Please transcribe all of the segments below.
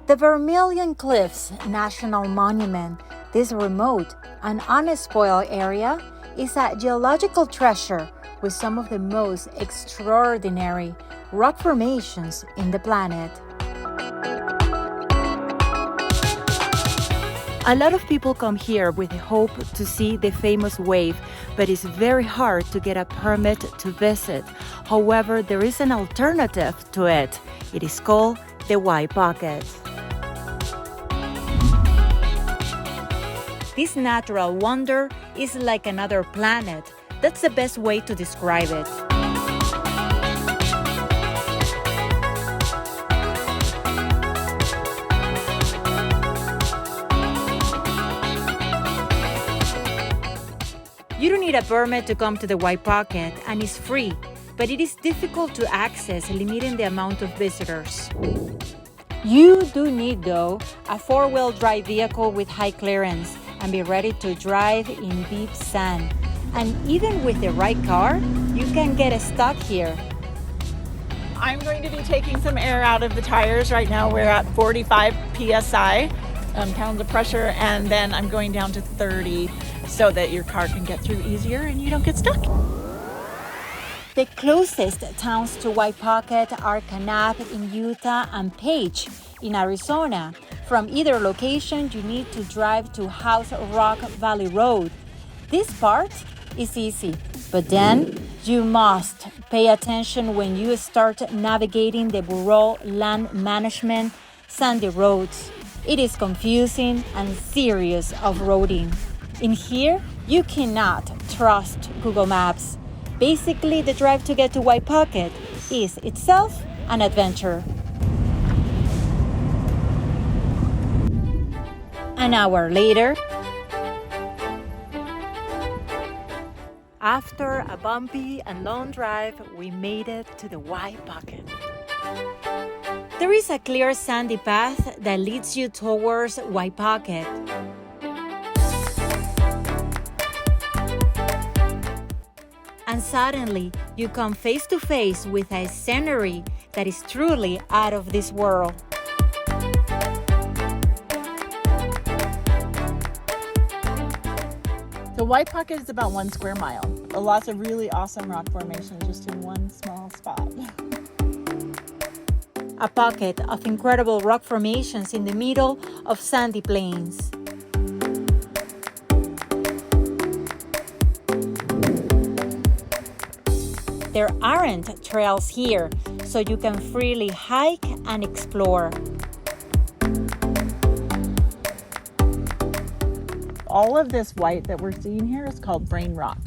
The Vermilion Cliffs National Monument, this remote and unspoiled area, is a geological treasure with some of the most extraordinary rock formations in the planet. A lot of people come here with the hope to see the famous wave, but it's very hard to get a permit to visit. However, there is an alternative to it. It is called the White Pocket. This natural wonder is like another planet. That's the best way to describe it. You don't need a permit to come to the White Pocket, and it's free, but it is difficult to access, limiting the amount of visitors. You do need, though, a four-wheel drive vehicle with high clearance and be ready to drive in deep sand. And even with the right car, you can get stuck here. I'm going to be taking some air out of the tires. Right now we're at 45 psi, pounds of pressure, and then I'm going down to 30 so that your car can get through easier and you don't get stuck. The closest towns to White Pocket are Kanab in Utah and Page in Arizona. From either location, you need to drive to House Rock Valley Road. This part is easy, but then you must pay attention when you start navigating the Bureau Land Management sandy roads. It is confusing and serious off-roading. In here, you cannot trust Google Maps. Basically, the drive to get to White Pocket is itself an adventure. An hour later, after a bumpy and long drive, we made it to the White Pocket. There is a clear sandy path that leads you towards White Pocket. And suddenly, you come face to face with a scenery that is truly out of this world. The White Pocket is about 1 square mile. Lots of really awesome rock formations just in one small spot. A pocket of incredible rock formations in the middle of sandy plains. There aren't trails here, so you can freely hike and explore. All of this white that we're seeing here is called brain rock.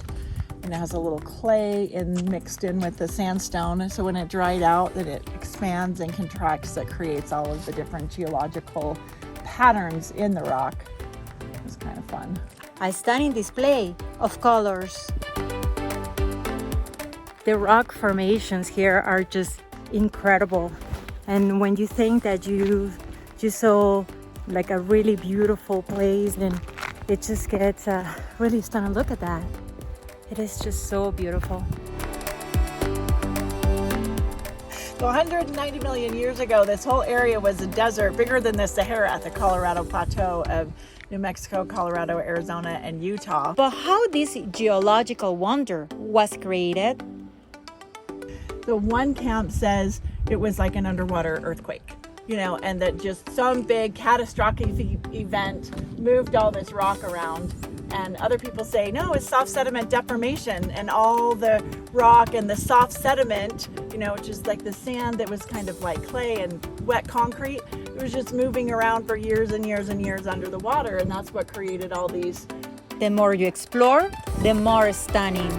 And it has a little clay mixed in with the sandstone. So when it dried out, that it expands and contracts, that creates all of the different geological patterns in the rock. It's kind of fun. A stunning display of colors. The rock formations here are just incredible. And when you think that you saw like a really beautiful place, then it just gets really stunning. Look at that. It is just so beautiful. So 190 million years ago, this whole area was a desert bigger than the Sahara at the Colorado Plateau of New Mexico, Colorado, Arizona, and Utah. But how this geological wonder was created? So one camp says it was like an underwater earthquake, and that just some big catastrophic event moved all this rock around. And other people say, no, it's soft sediment deformation, and all the rock and the soft sediment, which is like the sand that was kind of like clay and wet concrete, it was just moving around for years and years and years under the water, and that's what created all these. The more you explore, the more stunning.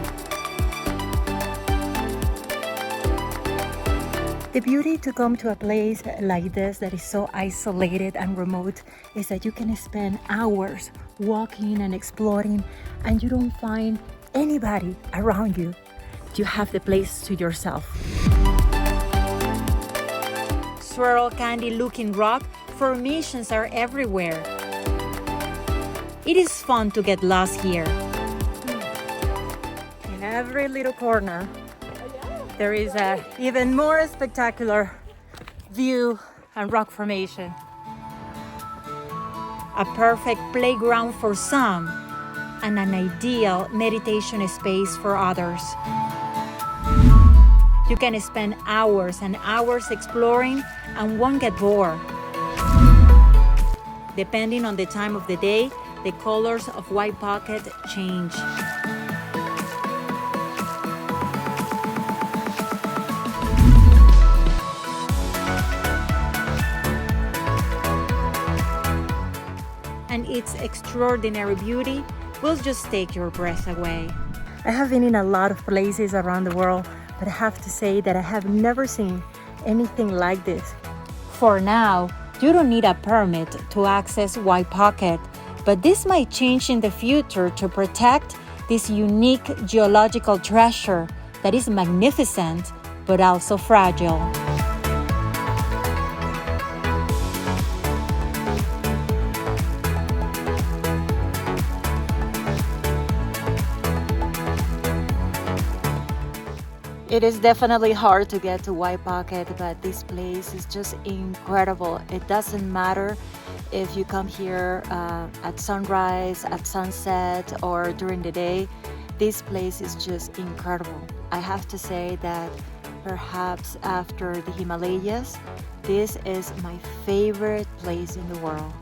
The beauty to come to a place like this that is so isolated and remote is that you can spend hours walking and exploring and you don't find anybody around you. You have the place to yourself. Swirl candy looking rock formations are everywhere. It is fun to get lost here. In every little corner, there is an even more spectacular view and rock formation. a perfect playground for some, and an ideal meditation space for others. You can spend hours and hours exploring and won't get bored. Depending on the time of the day, the colors of White Pocket change. And its extraordinary beauty will just take your breath away. I have been in a lot of places around the world, but I have to say that I have never seen anything like this. For now, you don't need a permit to access White Pocket, but this might change in the future to protect this unique geological treasure that is magnificent but also fragile. It is definitely hard to get to White Pocket, but this place is just incredible. It doesn't matter if you come here at sunrise, at sunset, or during the day. This place is just incredible. I have to say that perhaps after the Himalayas, this is my favorite place in the world.